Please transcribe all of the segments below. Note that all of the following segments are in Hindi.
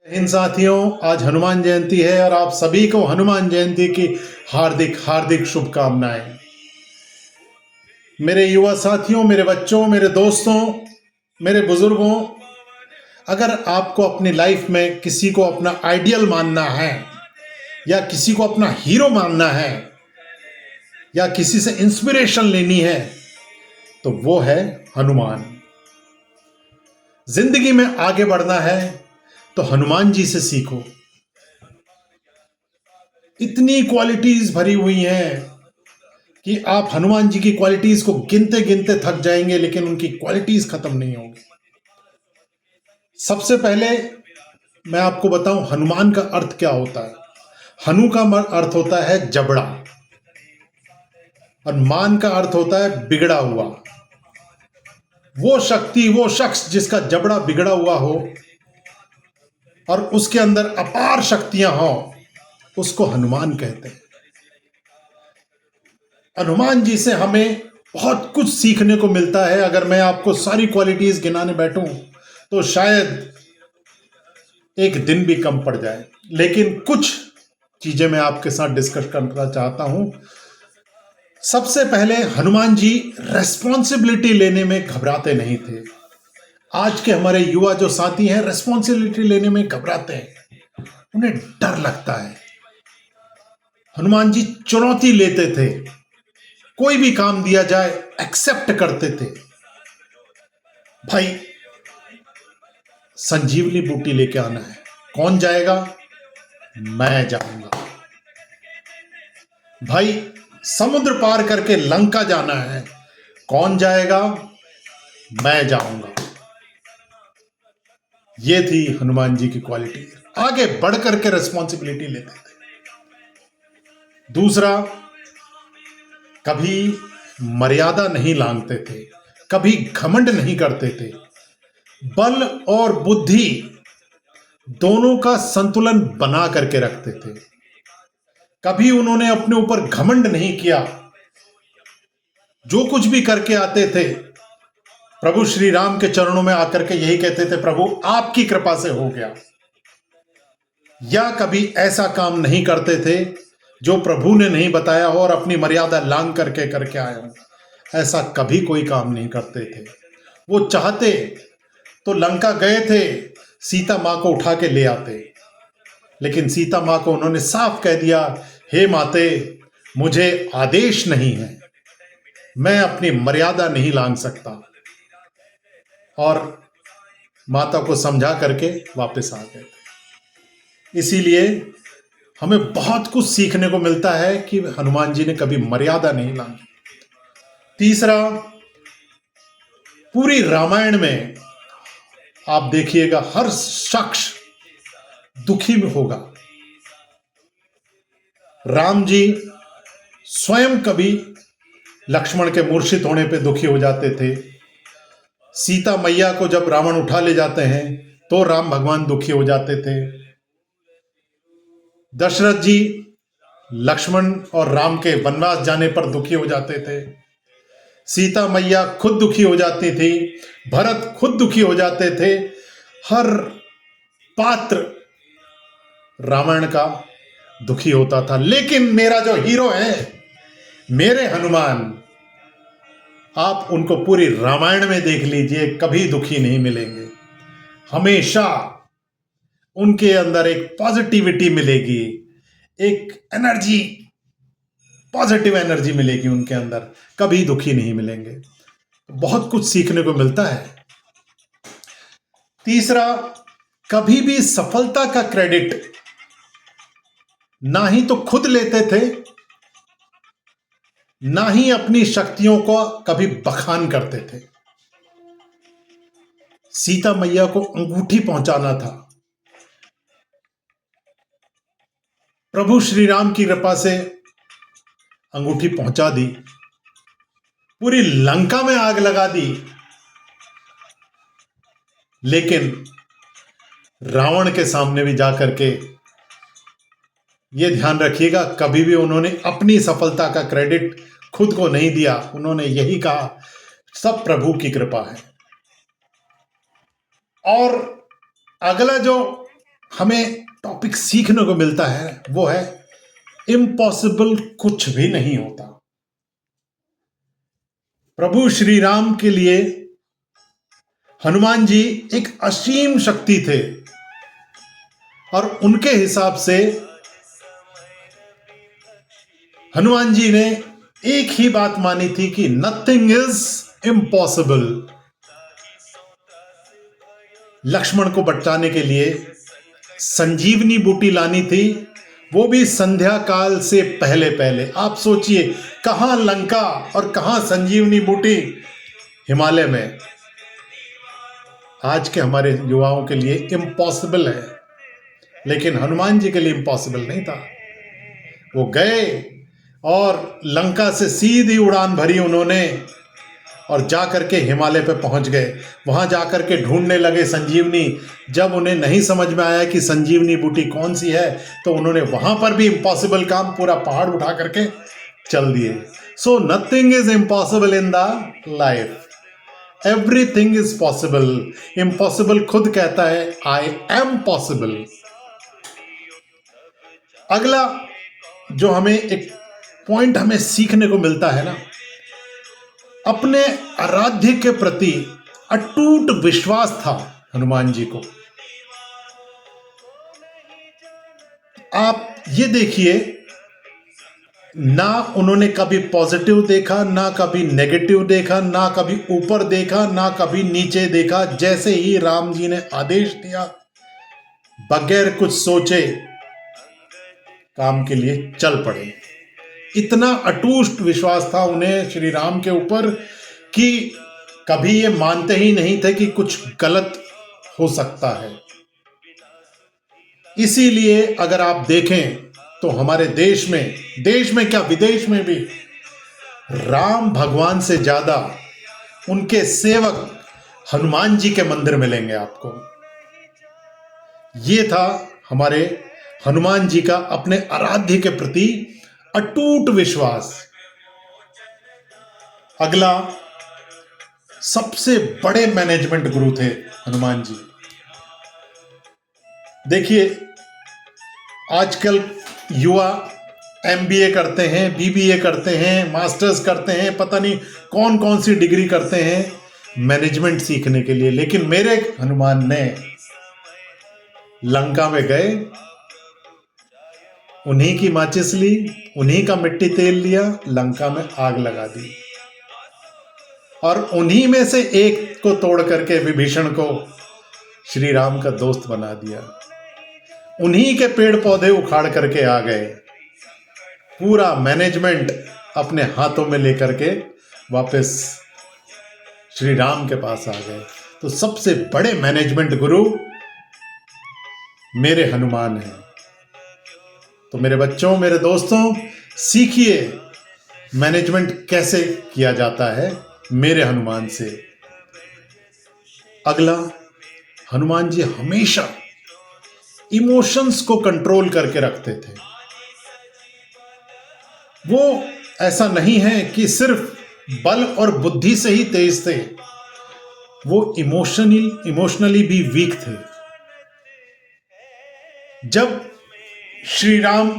इन साथियों, आज हनुमान जयंती है और आप सभी को हनुमान जयंती की हार्दिक हार्दिक शुभकामनाएं। मेरे युवा साथियों, मेरे बच्चों, मेरे दोस्तों, मेरे बुजुर्गों, अगर आपको अपनी लाइफ में किसी को अपना आइडियल मानना है या किसी को अपना हीरो मानना है या किसी से इंस्पिरेशन लेनी है तो वो है हनुमान। जिंदगी में आगे बढ़ना है तो हनुमान जी से सीखो। इतनी क्वालिटीज भरी हुई हैं कि आप हनुमान जी की क्वालिटीज को गिनते गिनते थक जाएंगे, लेकिन उनकी क्वालिटीज खत्म नहीं होंगी। सबसे पहले मैं आपको बताऊं हनुमान का अर्थ क्या होता है। हनु का अर्थ होता है जबड़ा और मान का अर्थ होता है बिगड़ा हुआ। वो शक्ति, वो शख्स जिसका जबड़ा बिगड़ा हुआ हो और उसके अंदर अपार शक्तियां हो, उसको हनुमान कहते हैं। हनुमान जी से हमें बहुत कुछ सीखने को मिलता है। अगर मैं आपको सारी क्वालिटीज गिनाने बैठूं तो शायद एक दिन भी कम पड़ जाए, लेकिन कुछ चीजें मैं आपके साथ डिस्कस करना चाहता हूं। सबसे पहले हनुमान जी रेस्पॉन्सिबिलिटी लेने में घबराते नहीं थे। आज के हमारे युवा जो साथी हैं रेस्पॉन्सिबिलिटी लेने में घबराते हैं, उन्हें डर लगता है। हनुमान जी चुनौती लेते थे, कोई भी काम दिया जाए एक्सेप्ट करते थे। भाई संजीवनी बूटी लेके आना है, कौन जाएगा? मैं जाऊंगा। भाई समुद्र पार करके लंका जाना है, कौन जाएगा? मैं जाऊंगा। ये थी हनुमान जी की क्वालिटी। आगे बढ़ करके रिस्पॉन्सिबिलिटी लेते थे। दूसरा, कभी मर्यादा नहीं लांघते थे, कभी घमंड नहीं करते थे। बल और बुद्धि दोनों का संतुलन बना करके रखते थे। कभी उन्होंने अपने ऊपर घमंड नहीं किया। जो कुछ भी करके आते थे प्रभु श्री राम के चरणों में आकर के यही कहते थे, प्रभु आपकी कृपा से हो गया। या कभी ऐसा काम नहीं करते थे जो प्रभु ने नहीं बताया हो और अपनी मर्यादा लांघ करके आए हो। ऐसा कभी कोई काम नहीं करते थे। वो चाहते तो लंका गए थे, सीता मां को उठा के ले आते, लेकिन सीता मां को उन्होंने साफ कह दिया, हे माते, मुझे आदेश नहीं है, मैं अपनी मर्यादा नहीं लांघ सकता। और माता को समझा करके वापस आ गए थे। इसीलिए हमें बहुत कुछ सीखने को मिलता है कि हनुमान जी ने कभी मर्यादा नहीं लांघी। तीसरा, पूरी रामायण में आप देखिएगा हर शख्स दुखी में होगा। राम जी स्वयं कभी लक्ष्मण के मूर्छित होने पे दुखी हो जाते थे। सीता मैया को जब रावण उठा ले जाते हैं तो राम भगवान दुखी हो जाते थे। दशरथ जी लक्ष्मण और राम के वनवास जाने पर दुखी हो जाते थे। सीता मैया खुद दुखी हो जाती थी, भरत खुद दुखी हो जाते थे। हर पात्र रामायण का दुखी होता था। लेकिन मेरा जो हीरो है, मेरे हनुमान, आप उनको पूरी रामायण में देख लीजिए, कभी दुखी नहीं मिलेंगे। हमेशा उनके अंदर एक पॉजिटिविटी मिलेगी, एक एनर्जी, पॉजिटिव एनर्जी मिलेगी उनके अंदर, कभी दुखी नहीं मिलेंगे। बहुत कुछ सीखने को मिलता है। तीसरा, कभी भी सफलता का क्रेडिट ना ही तो खुद लेते थे, ना ही अपनी शक्तियों को कभी बखान करते थे। सीता मैया को अंगूठी पहुंचाना था, प्रभु श्री राम की कृपा से अंगूठी पहुंचा दी। पूरी लंका में आग लगा दी, लेकिन रावण के सामने भी जाकर के ये ध्यान रखिएगा, कभी भी उन्होंने अपनी सफलता का क्रेडिट खुद को नहीं दिया। उन्होंने यही कहा, सब प्रभु की कृपा है। और अगला जो हमें टॉपिक सीखने को मिलता है वो है इम्पॉसिबल कुछ भी नहीं होता। प्रभु श्री राम के लिए हनुमान जी एक असीम शक्ति थे और उनके हिसाब से हनुमान जी ने एक ही बात मानी थी कि नथिंग इज इम्पॉसिबल। लक्ष्मण को बचाने के लिए संजीवनी बूटी लानी थी, वो भी संध्या काल से पहले पहले। आप सोचिए, कहां लंका और कहां संजीवनी बूटी? हिमालय में। आज के हमारे युवाओं के लिए इम्पॉसिबल है, लेकिन हनुमान जी के लिए इम्पॉसिबल नहीं था। वो गए और लंका से सीधी उड़ान भरी उन्होंने और जा करके हिमालय पे पहुंच गए। वहां जा करके ढूंढने लगे संजीवनी। जब उन्हें नहीं समझ में आया कि संजीवनी बूटी कौन सी है, तो उन्होंने वहां पर भी इम्पॉसिबल काम, पूरा पहाड़ उठा करके चल दिए। So nothing is impossible in the life, everything is possible. Impossible खुद कहता है आई एम पॉसिबल। अगला जो हमें एक पॉइंट हमें सीखने को मिलता है ना, अपने आराध्य के प्रति अटूट विश्वास था हनुमान जी को। आप ये देखिए, ना उन्होंने कभी पॉजिटिव देखा, ना कभी नेगेटिव देखा, ना कभी ऊपर देखा, ना कभी नीचे देखा। जैसे ही राम जी ने आदेश दिया, बगैर कुछ सोचे काम के लिए चल पड़े। इतना अटूट विश्वास था उन्हें श्री राम के ऊपर कि कभी ये मानते ही नहीं थे कि कुछ गलत हो सकता है। इसीलिए अगर आप देखें तो हमारे देश में क्या विदेश में भी राम भगवान से ज्यादा उनके सेवक हनुमान जी के मंदिर मिलेंगे आपको। ये था हमारे हनुमान जी का अपने आराध्य के प्रति अटूट विश्वास। अगला, सबसे बड़े मैनेजमेंट गुरु थे हनुमान जी। देखिए, आजकल युवा एमबीए करते हैं, बीबीए करते हैं, मास्टर्स करते हैं, पता नहीं कौन कौन सी डिग्री करते हैं मैनेजमेंट सीखने के लिए। लेकिन मेरे हनुमान ने लंका में गए, उन्हीं की माचिस ली, उन्हीं का मिट्टी तेल लिया, लंका में आग लगा दी और उन्हीं में से एक को तोड़ करके विभीषण को श्री राम का दोस्त बना दिया। उन्हीं के पेड़ पौधे उखाड़ करके आ गए, पूरा मैनेजमेंट अपने हाथों में लेकर के वापस श्री राम के पास आ गए। तो सबसे बड़े मैनेजमेंट गुरु मेरे हनुमान हैं। तो मेरे बच्चों, मेरे दोस्तों, सीखिए मैनेजमेंट कैसे किया जाता है मेरे हनुमान से। अगला, हनुमान जी हमेशा इमोशंस को कंट्रोल करके रखते थे। वो ऐसा नहीं है कि सिर्फ बल और बुद्धि से ही तेज थे, वो इमोशनली भी वीक थे। जब श्री राम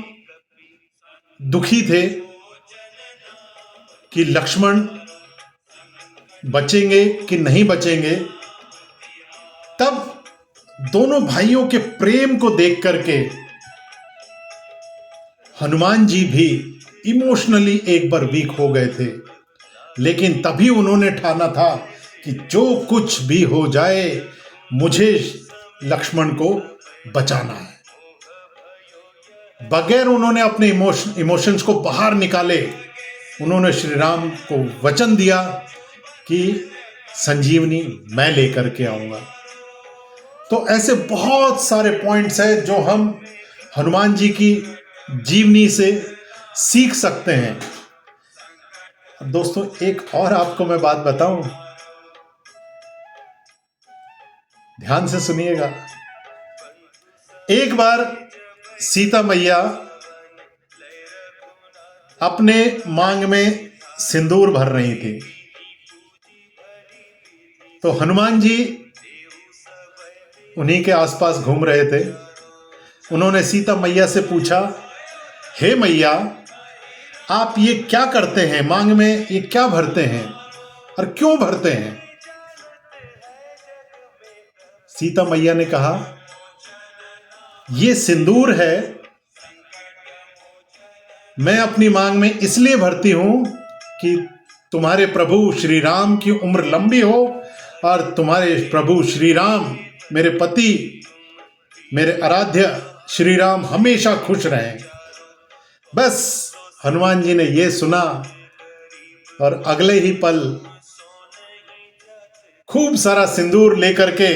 दुखी थे कि लक्ष्मण बचेंगे कि नहीं बचेंगे, तब दोनों भाइयों के प्रेम को देख करके हनुमान जी भी इमोशनली एक बार वीक हो गए थे। लेकिन तभी उन्होंने ठाना था कि जो कुछ भी हो जाए, मुझे लक्ष्मण को बचाना है। बगैर उन्होंने अपने इमोशंस को बाहर निकाले, उन्होंने श्री राम को वचन दिया कि संजीवनी मैं लेकर के आऊंगा। तो ऐसे बहुत सारे पॉइंट्स हैं जो हम हनुमान जी की जीवनी से सीख सकते हैं। दोस्तों, एक और आपको मैं बात बताऊं, ध्यान से सुनिएगा। एक बार सीता मैया अपने मांग में सिंदूर भर रही थी, तो हनुमान जी उन्हीं के आसपास घूम रहे थे। उन्होंने सीता मैया से पूछा, हे मैया, आप ये क्या करते हैं, मांग में ये क्या भरते हैं और क्यों भरते हैं? सीता मैया ने कहा, ये सिंदूर है, मैं अपनी मांग में इसलिए भरती हूं कि तुम्हारे प्रभु श्री राम की उम्र लंबी हो और तुम्हारे प्रभु श्री राम, मेरे पति, मेरे आराध्य श्री राम हमेशा खुश रहें। बस हनुमान जी ने ये सुना और अगले ही पल खूब सारा सिंदूर लेकर के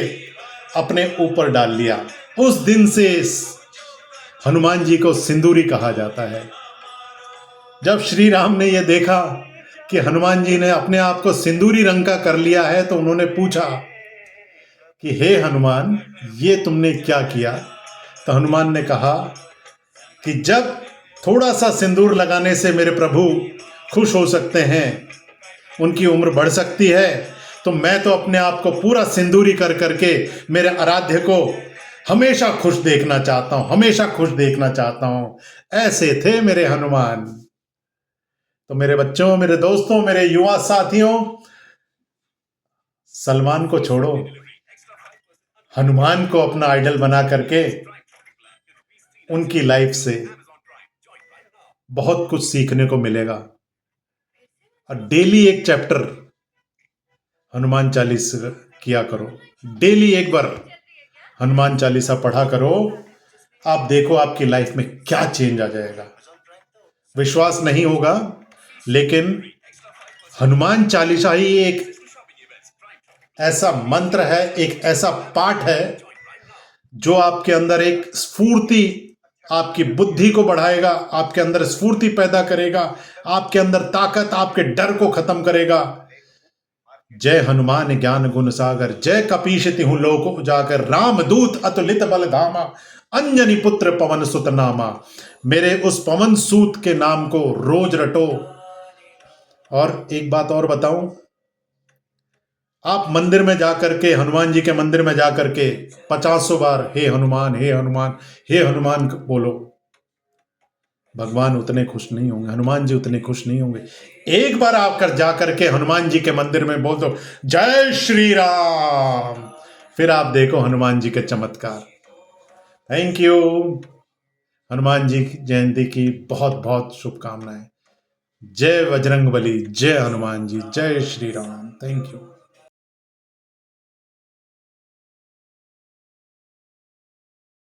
अपने ऊपर डाल लिया। उस दिन से हनुमान जी को सिंदूरी कहा जाता है। जब श्री राम ने यह देखा कि हनुमान जी ने अपने आप को सिंदूरी रंग का कर लिया है, तो उन्होंने पूछा कि हे हनुमान, ये तुमने क्या किया? तो हनुमान ने कहा कि जब थोड़ा सा सिंदूर लगाने से मेरे प्रभु खुश हो सकते हैं, उनकी उम्र बढ़ सकती है, तो मैं तो अपने आप को पूरा सिंदूरी कर करके मेरे आराध्य को हमेशा खुश देखना चाहता हूं, हमेशा खुश देखना चाहता हूं। ऐसे थे मेरे हनुमान। तो मेरे बच्चों, मेरे दोस्तों, मेरे युवा साथियों, सलमान को छोड़ो, हनुमान को अपना आइडल बना करके उनकी लाइफ से बहुत कुछ सीखने को मिलेगा। और डेली एक चैप्टर हनुमान चालीसा किया करो, डेली एक बार हनुमान चालीसा पढ़ा करो। आप देखो आपकी लाइफ में क्या चेंज आ जाएगा। विश्वास नहीं होगा, लेकिन हनुमान चालीसा ही एक ऐसा मंत्र है, एक ऐसा पाठ है जो आपके अंदर एक स्फूर्ति, आपकी बुद्धि को बढ़ाएगा, आपके अंदर स्फूर्ति पैदा करेगा, आपके अंदर ताकत, आपके डर को खत्म करेगा। जय हनुमान ज्ञान गुण सागर, जय कपीश तिहु लोक उजागर, राम दूत अतुलित बल धामा, अंजनी पुत्र पवन सुत नामा। मेरे उस पवन सूत के नाम को रोज रटो। और एक बात और बताऊं, आप मंदिर में जाकर के, हनुमान जी के मंदिर में जाकर के 50 बार हे हनुमान, हे हनुमान, हे हनुमान बोलो। भगवान उतने खुश नहीं होंगे, हनुमान जी उतने खुश नहीं होंगे। एक बार आकर जाकर के हनुमान जी के मंदिर में बोल दो जय श्री राम, फिर आप देखो हनुमान जी के चमत्कार। Thank you. हनुमान जी की जयंती की बहुत बहुत शुभकामनाएं। जय बजरंगबली, जय हनुमान जी, जय श्री राम। Thank you.